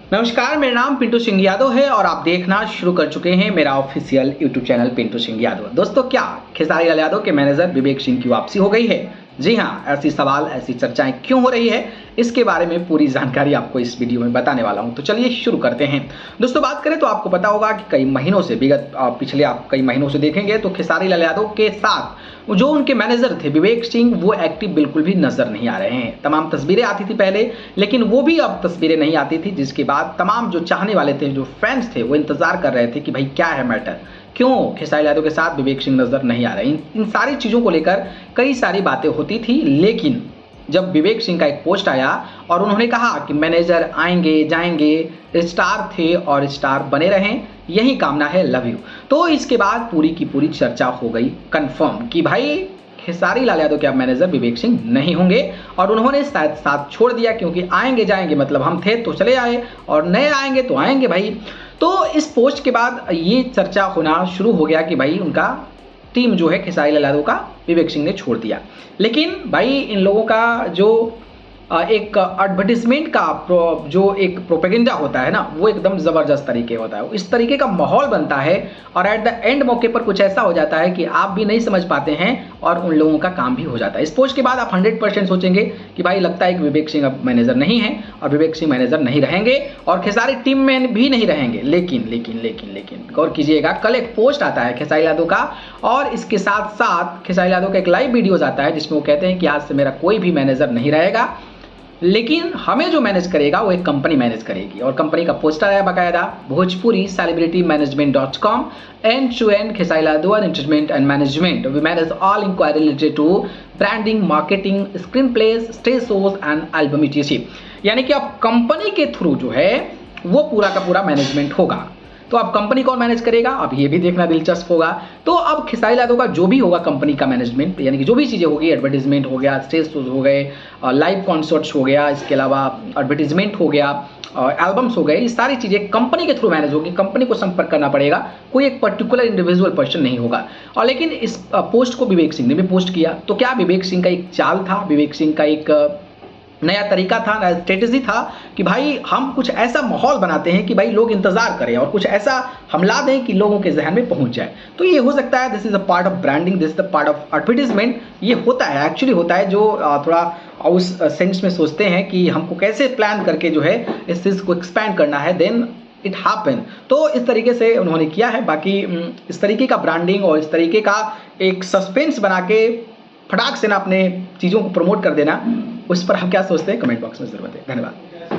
नमस्कार, मेरा नाम पिंटू सिंह यादव है और आप देखना शुरू कर चुके हैं मेरा official YouTube channel Pintu Singh Yadav. दोस्तों, क्या खेसारी लाल यादव के मैनेजर विवेक सिंह की वापसी हो गई है? जी हाँ, ऐसी सवाल ऐसी चर्चाएं क्यों हो रही है, इसके बारे में पूरी जानकारी आपको इस वीडियो में बताने वाला हूं। तो चलिए शुरू करते हैं। दोस्तों, बात करें तो आपको पता होगा कि कई महीनों से पिछले आप कई महीनों से देखेंगे तो खेसारी लाल यादव के साथ जो उनके मैनेजर थे विवेक सिंह, वो एक्टिव बिल्कुल भी नजर नहीं आ रहे हैं। तमाम तस्वीरें आती थी पहले, लेकिन वो भी अब तस्वीरें नहीं आती थी, जिसके बाद तमाम जो चाहने वाले थे, जो फैंस थे, वो इंतजार कर रहे थे कि भाई क्या है मैटर, क्यों खेसारी यादव के साथ विवेक सिंह नजर नहीं आ रहे। इन सारी चीजों को लेकर कई सारी बातें होती थी, लेकिन जब विवेक सिंह का एक पोस्ट आया और उन्होंने कहा कि मैनेजर आएंगे जाएंगे, स्टार थे और स्टार बने रहें, यही कामना है, लव यू, तो इसके बाद पूरी की पूरी चर्चा हो गई कंफर्म कि भाई खेसारी लाल यादव के अब मैनेजर विवेक सिंह नहीं होंगे और उन्होंने शायद साथ छोड़ दिया, क्योंकि आएंगे जाएंगे मतलब हम थे तो चले आए और नए आएंगे तो आएंगे भाई। तो इस पोस्ट के बाद ये चर्चा होना शुरू हो गया कि भाई उनका टीम जो है खेसारी लाल यादव का विवेक सिंह ने छोड़ दिया। लेकिन भाई इन लोगों का जो एक एडवर्टीजमेंट का जो एक प्रोपेगेंडा होता है ना, वो एकदम ज़बरदस्त तरीके होता है। इस तरीके का माहौल बनता है और एट द एंड मौके पर कुछ ऐसा हो जाता है कि आप भी नहीं समझ पाते हैं और उन लोगों का काम भी हो जाता है। इस पोस्ट के बाद आप 100% सोचेंगे कि भाई लगता है कि विवेक सिंह अब मैनेजर नहीं है और विवेक सिंह मैनेजर नहीं रहेंगे और खेसारी टीम में भी नहीं रहेंगे। लेकिन लेकिन लेकिन लेकिन गौर कीजिएगा, कल एक पोस्ट आता है खेसारी यादव का और इसके साथ साथ खेसारी यादव का एक लाइव वीडियोज आता है जिसमें वो कहते हैं कि आज से मेरा कोई भी मैनेजर नहीं रहेगा, लेकिन हमें जो मैनेज करेगा वो एक कंपनी मैनेज करेगी। और कंपनी का पोस्टर है बाकायदा, Bhojpuri celebrity management dot com, end to end Khesari Lal Yadav entertainment and management, we manage all inquiry related to branding, marketing, screen place, stage shows and album etc। यानी कि अब कंपनी के थ्रू जो है वो पूरा का पूरा मैनेजमेंट होगा। तो अब कंपनी कौन मैनेज करेगा, अब ये भी देखना दिलचस्प होगा। तो अब खेसारी यादव का जो भी होगा कंपनी का मैनेजमेंट, यानी कि जो भी चीज़ें होगी, एडवर्टीजमेंट हो गया, स्टेज शोज हो गए, लाइव कॉन्सर्ट्स हो गया, इसके अलावा एडवर्टीजमेंट हो गया, एल्बम्स हो गए, ये सारी चीज़ें कंपनी के थ्रू मैनेज होगी। कंपनी को संपर्क करना पड़ेगा, कोई एक पर्टिकुलर इंडिविजुअल पर्सन नहीं होगा। और लेकिन इस पोस्ट को विवेक सिंह ने भी पोस्ट किया, तो क्या विवेक सिंह का एक चाल था, विवेक सिंह का एक नया तरीका था, नया स्ट्रेटेजी था कि भाई हम कुछ ऐसा माहौल बनाते हैं कि भाई लोग इंतजार करें और कुछ ऐसा हमला दें कि लोगों के जहन में पहुंच जाए। तो ये हो सकता है, this is a part of branding, this is the part of advertisement. ये होता है, एक्चुअली होता है, जो थोड़ा उस सेंस में सोचते हैं कि हमको कैसे प्लान करके जो है इस चीज़ को एक्सपैंड करना है, देन इट हैपन। तो इस तरीके से उन्होंने किया है। बाकी इस तरीके का ब्रांडिंग और इस तरीके का एक सस्पेंस बना के फटाक से ना अपने चीज़ों को प्रमोट कर देना, उस पर आप क्या सोचते हैं कमेंट बॉक्स में जरूर बताएं। धन्यवाद।